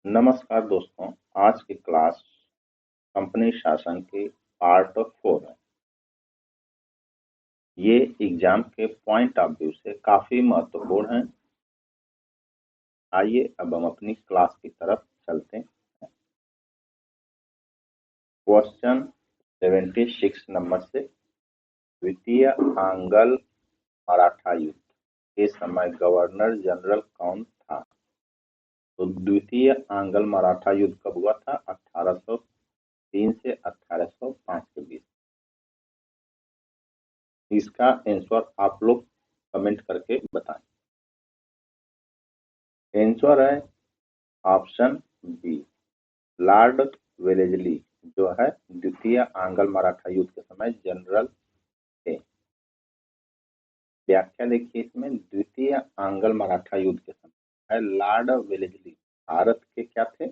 नमस्कार दोस्तों, आज की क्लास कंपनी शासन की पार्ट 4 है। ये एग्जाम के पॉइंट ऑफ व्यू से काफी महत्वपूर्ण है। आइए अब हम अपनी क्लास की तरफ चलते हैं। क्वेश्चन 76 नंबर से, द्वितीय आंग्ल मराठा युद्ध के समय गवर्नर जनरल कौन था? तो द्वितीय आंग्ल मराठा युद्ध कब हुआ था? 1803 से 1805 के बीच। इसका आंसर आप लोग कमेंट करके बताएं। आंसर है ऑप्शन बी, लॉर्ड वेलेजली जो है द्वितीय आंग्ल मराठा युद्ध के समय जनरल थे। व्याख्या देखिए इसमें, द्वितीय आंग्ल मराठा युद्ध के समय है लॉर्ड वेलेजली भारत के क्या थे?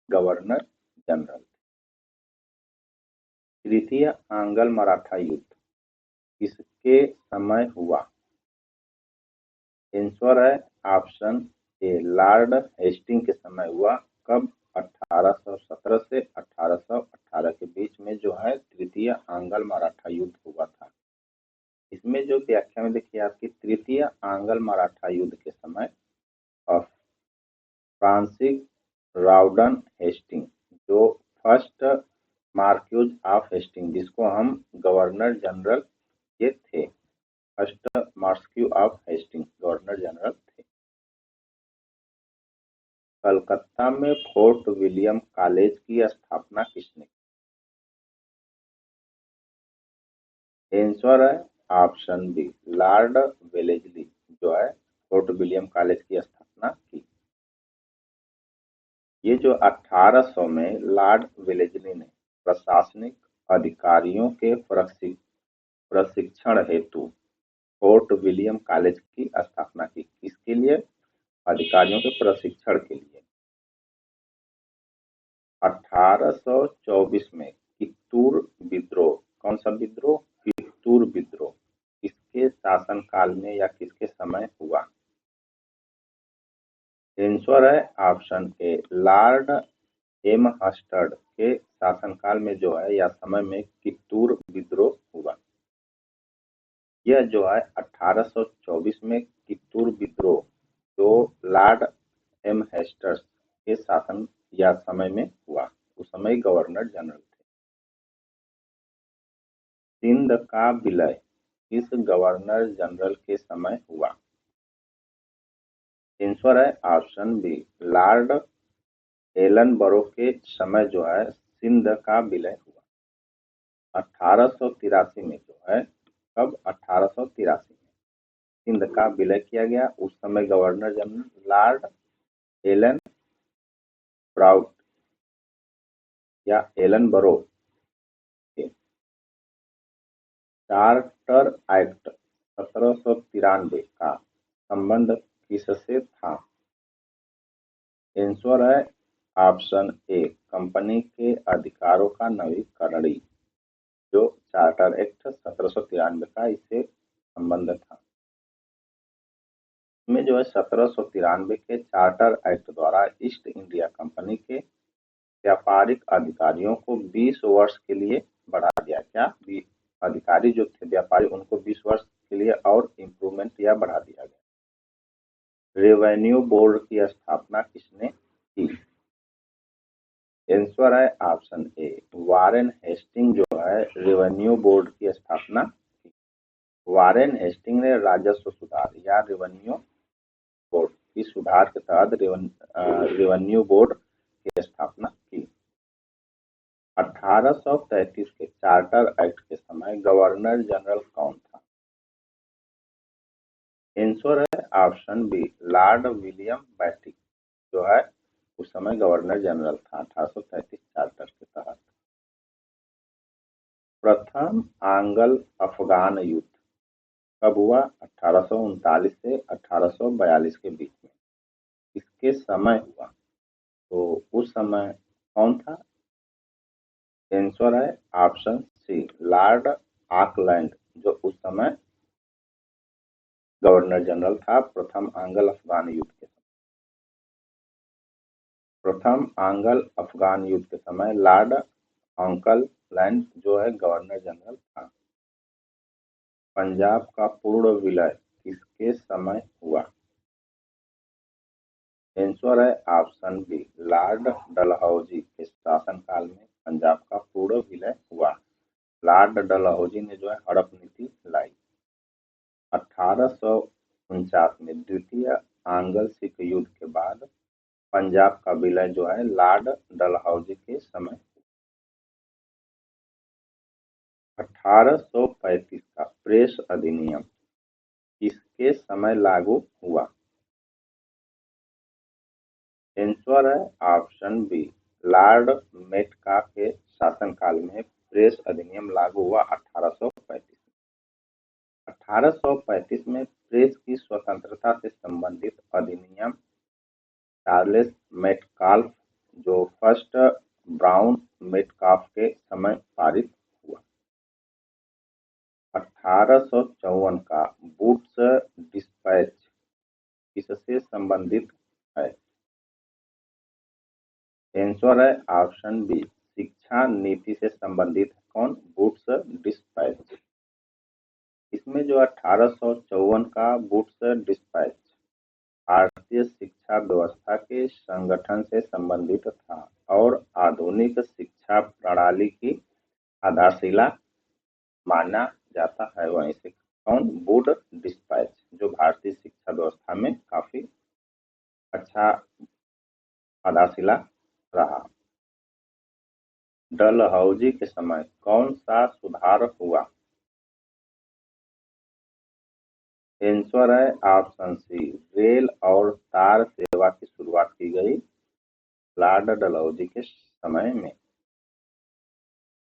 Governor general. तृतीय आंग्ल मराठा युद्ध किसके समय हुआ? आंसर है ऑप्शन ए, लॉर्ड हेस्टिंग के समय हुआ। कब? 1817 से 1818 के बीच में जो है तृतीय आंग्ल मराठा युद्ध हुआ था। इसमें जो व्याख्या में देखिए आपकी, तृतीय आंग्ल मराठा युद्ध के समय फ्रांसिस राउडन हेस्टिंग जो फर्स्ट मार्क्यूज ऑफ हेस्टिंग, जिसको हम गवर्नर जनरल ये थे, first marquess of Hasting governor general थे। कलकत्ता में फोर्ट विलियम कॉलेज की स्थापना किसने की? आंसर है ऑप्शन बी, लॉर्ड वेलेजली जो है फोर्ट विलियम कॉलेज की स्थापना की। ये जो 1800 में लॉर्ड वेलेजली ने प्रशासनिक अधिकारियों के प्रशिक्षण हेतु फोर्ट विलियम कॉलेज की स्थापना की। किसके लिए? अधिकारियों के प्रशिक्षण के लिए। 1824 में कित्तूर विद्रोह, कौन सा विद्रोह? कित्तूर विद्रोह किसके शासनकाल में या किसके समय हुआ? आंसर है ऑप्शन ए, लॉर्ड एमहर्स्ट के शासनकाल में जो है या समय में कित्तूर विद्रोह हुआ। यह जो है 1824 में कित्तूर विद्रोह जो लॉर्ड एमहर्स्ट के शासन या समय में हुआ, उस समय गवर्नर जनरल थे। सिंध का विलय किस गवर्नर जनरल के समय हुआ? आंसर है ऑप्शन बी, लॉर्ड एलनबरो के समय जो है सिंध का विलय हुआ 1883 में जो है। कब? 1883 में सिंध का विलय किया गया। उस समय governor general lord Ellenborough या एलनबरो थे। चार्टर एक्ट 1793 का संबंध किससे था? आंसर है ऑप्शन ए, कंपनी के अधिकारों का नवीकरण, जो चार्टर एक्ट 1793 का इससे संबंध था। इसमें जो है 1793 के चार्टर एक्ट द्वारा ईस्ट इंडिया कंपनी के व्यापारिक अधिकारियों को 20 वर्ष के लिए बढ़ा दिया। क्या? अधिकारी जो थे व्यापारी, उनको 20 वर्ष के लिए और इम्प्रूवमेंट या बढ़ा दिया गया। रेवेन्यू बोर्ड की स्थापना किसने की? आंसर है ऑप्शन ए, वारेन हेस्टिंग जो है रेवेन्यू बोर्ड की स्थापना की। वारेन हेस्टिंग ने राजस्व सुधार या रेवेन्यू बोर्ड की सुधार के तहत रेवेन्यू बोर्ड की स्थापना की। 1833 के चार्टर एक्ट के समय गवर्नर जनरल कौन था? आंसर है ऑप्शन बी, लॉर्ड विलियम बेटिक जो है उस समय गवर्नर जनरल था 1833 चार्टर के तहत। प्रथम आंग्ल अफगान युद्ध कब हुआ? 1839 से 1842 के बीच में। किसके समय हुआ? तो उस समय कौन था? आंसर है ऑप्शन सी, लॉर्ड ऑकलैंड जो उस समय गवर्नर जनरल था प्रथम आंग्ल अफगान युद्ध के समय। प्रथम आंग्ल अफगान युद्ध के समय लॉर्ड ऑकलैंड जो है गवर्नर जनरल था। पंजाब का पूर्ण विलय किसके समय हुआ? आंसर है ऑप्शन बी, लॉर्ड डलहौजी के शासनकाल में पंजाब का पूर्ण विलय हुआ। लॉर्ड डलहौजी ने जो है हड़प नीति लाई। 1849 में द्वितीय आंग्ल सिख युद्ध के बाद पंजाब का विलय जो है लॉर्ड डलहौजी के समय। 1835 का प्रेस अधिनियम किसके समय लागू हुआ? आंसर है ऑप्शन बी, लॉर्ड मेटकाफ के शासनकाल में प्रेस अधिनियम लागू हुआ 1835 में। 1835 में प्रेस की स्वतंत्रता से संबंधित अधिनियम चार्ल्स मेटकाल्फ जो फर्स्ट ब्राउन मेटकाफ के समय पारित हुआ। 1854 का वुड्स डिस्पैच किससे संबंधित है? आंसर है ऑप्शन बी, शिक्षा नीति से संबंधित है। कौन? Wood's dispatch. इसमें जो 1854 का वुड्स डिस्पैच भारतीय शिक्षा व्यवस्था के संगठन से संबंधित था और आधुनिक शिक्षा प्रणाली की आधारशिला माना जाता है। वहीं से कौन? वुड डिस्पैच जो भारतीय शिक्षा व्यवस्था में काफी अच्छा आधारशिला रहा। डलहौजी के समय कौन सा सुधार हुआ? आंसर है ऑप्शन सी, रेल और तार सेवा की शुरुआत की गई लॉर्ड डलहौजी के समय में।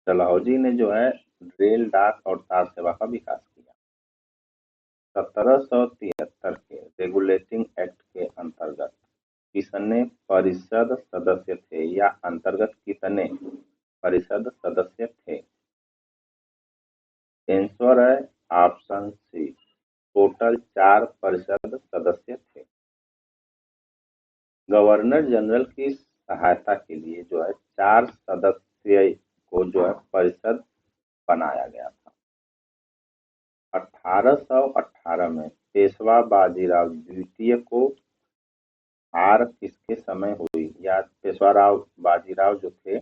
डलहौजी ने जो है रेल, डाक और तार सेवा का विकास किया। 1773 के रेगुलेटिंग एक्ट के अंतर्गत कितने परिषद सदस्य थे या अंतर्गत कितने परिषद सदस्य थे? आंसर है ऑप्शन सी, टोटल 4 परिषद सदस्य थे। गवर्नर जनरल की सहायता के लिए जो है 4 सदस्य को जो है परिषद बनाया गया था। 1818 में पेशवा बाजीराव द्वितीय को हार किसके समय हुई या पेशवा बाजीराव जो थे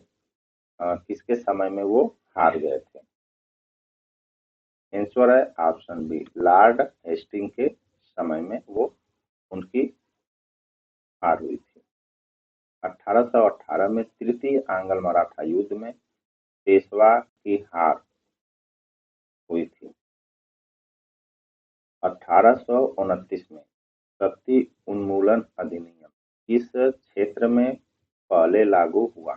किसके समय में वो हार गए थे? आंसर है ऑप्शन बी, लॉर्ड हेस्टिंग के समय में वो उनकी हार हुई थी। 1818 में तृतीय आंग्ल मराठा युद्ध में पेशवा की हार हुई थी। 1829 में सती उन्मूलन अधिनियम किस क्षेत्र में पहले लागू हुआ?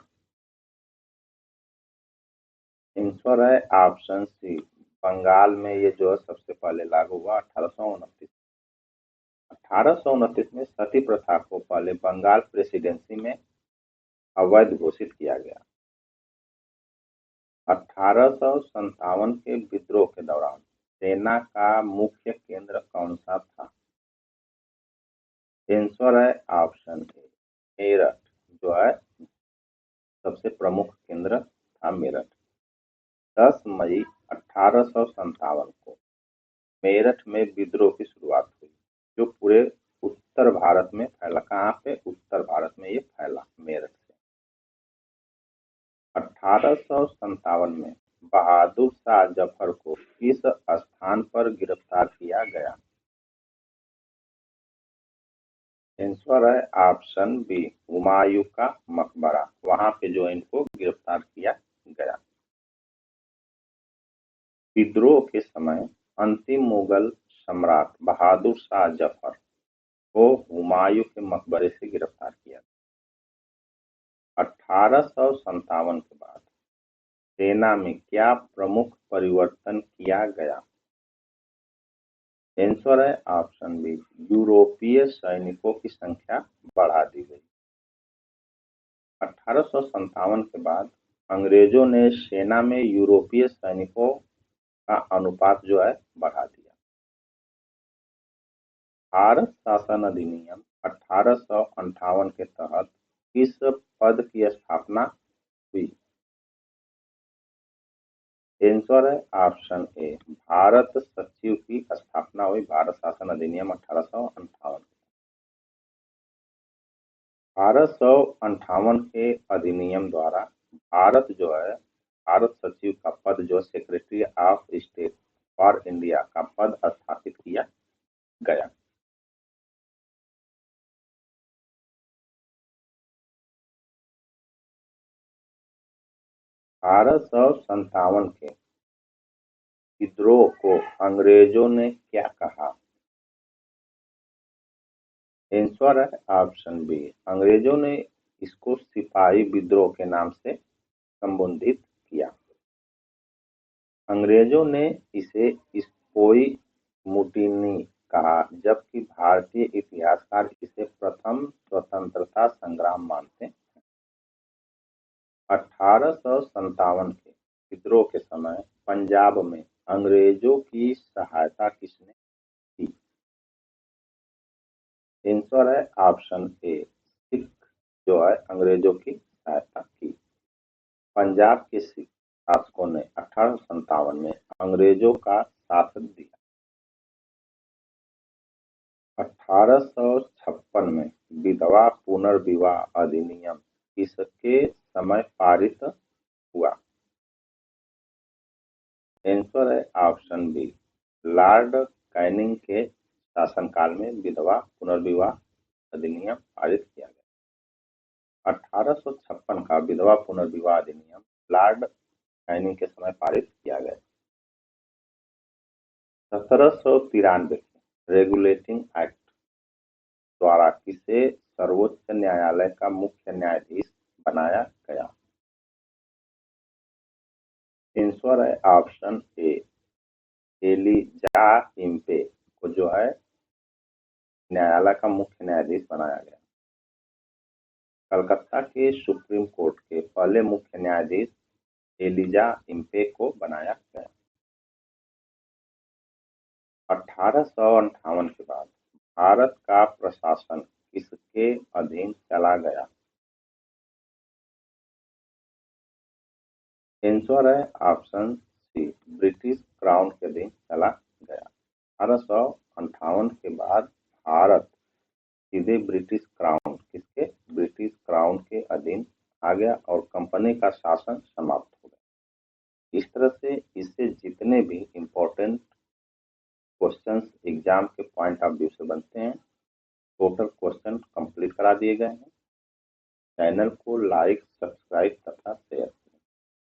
आंसर है ऑप्शन सी, बंगाल में ये जो है सबसे पहले लागू हुआ 1829। 1829 में सती प्रथा को पहले बंगाल प्रेसिडेंसी में अवैध घोषित किया गया। 1857 के विद्रोह के दौरान सेना का मुख्य केंद्र कौन सा था? आंसर है ऑप्शन ए, मेरठ जो है सबसे प्रमुख केंद्र था मेरठ। 10 मई 1857 को मेरठ में विद्रोह की शुरुआत हुई जो पूरे उत्तर भारत में फैला। कहाँ पे? उत्तर भारत में ये फैला मेरठ से। 1857 में बहादुर शाह जफर को किस स्थान पर गिरफ्तार किया गया? आंसर है ऑप्शन बी, हुमायूं का मकबरा, वहां पे जो इनको गिरफ्तार किया गया। विद्रोह के समय अंतिम मुगल सम्राट बहादुर शाह जफर को हुमायूं के मकबरे से गिरफ्तार किया। 1857 के बाद सेना में क्या प्रमुख परिवर्तन किया गया? आंसर है ऑप्शन बी, यूरोपीय सैनिकों की संख्या बढ़ा दी गई। 1857 के बाद अंग्रेजों ने सेना में यूरोपीय सैनिकों का अनुपात जो है बढ़ा दिया। भारत शासन अधिनियम 1858 के तहत किस पद की स्थापना हुई? आंसर है ऑप्शन ए, भारत सचिव की स्थापना हुई भारत शासन अधिनियम 1858। 1858 के अधिनियम द्वारा भारत जो है भारत सचिव का पद जो secretary of state for India का पद स्थापित किया गया। भारत के विद्रोह को अंग्रेजों ने क्या कहा? आंसर है ऑप्शन बी, अंग्रेजों ने इसको सिपाही विद्रोह के नाम से संबोधित किया। अंग्रेजों ने इसे स्पोई मुटिनी कहा, जबकि भारतीय इतिहासकार इसे प्रथम स्वतंत्रता संग्राम मानते हैं। 1857 के विद्रोह के समय पंजाब में अंग्रेजों की सहायता किसने की? आंसर है ऑप्शन ए, सिख जो है अंग्रेजों की सहायता की। पंजाब के सिख शासकों ने 1857 में अंग्रेजों का शासन दिया। 1856 में विधवा पुनर्विवाह अधिनियम किसके समय पारित हुआ? आंसर है ऑप्शन बी, लॉर्ड कैनिंग के शासनकाल में विधवा पुनर्विवाह अधिनियम पारित किया गया। 1856 का विधवा पुनर्विवाह अधिनियम लॉर्ड कैनिंग के समय पारित किया गया। 1793 रेगुलेटिंग एक्ट द्वारा किसे सर्वोच्च न्यायालय का मुख्य न्यायाधीश बनाया गया? आंसर है ऑप्शन ए, एलिजा इम्पे को जो है न्यायालय का मुख्य न्यायाधीश बनाया गया। कलकत्ता के सुप्रीम कोर्ट के पहले मुख्य न्यायाधीश एलिजा इम्पे को बनाया गया। 1858 के बाद भारत का प्रशासन किसके अधीन चला गया? आंसर है ऑप्शन सी, ब्रिटिश क्राउन के अधीन चला गया। 1858 के बाद भारत सीधे ब्रिटिश क्राउन के अधीन आ गया और कंपनी का शासन समाप्त हो गया। इस तरह से इससे जितने भी इम्पोर्टेंट क्वेश्चंस एग्जाम के पॉइंट ऑफ व्यू से बनते हैं, टोटल क्वेश्चन कंप्लीट करा दिए गए हैं। चैनल को लाइक, सब्सक्राइब तथा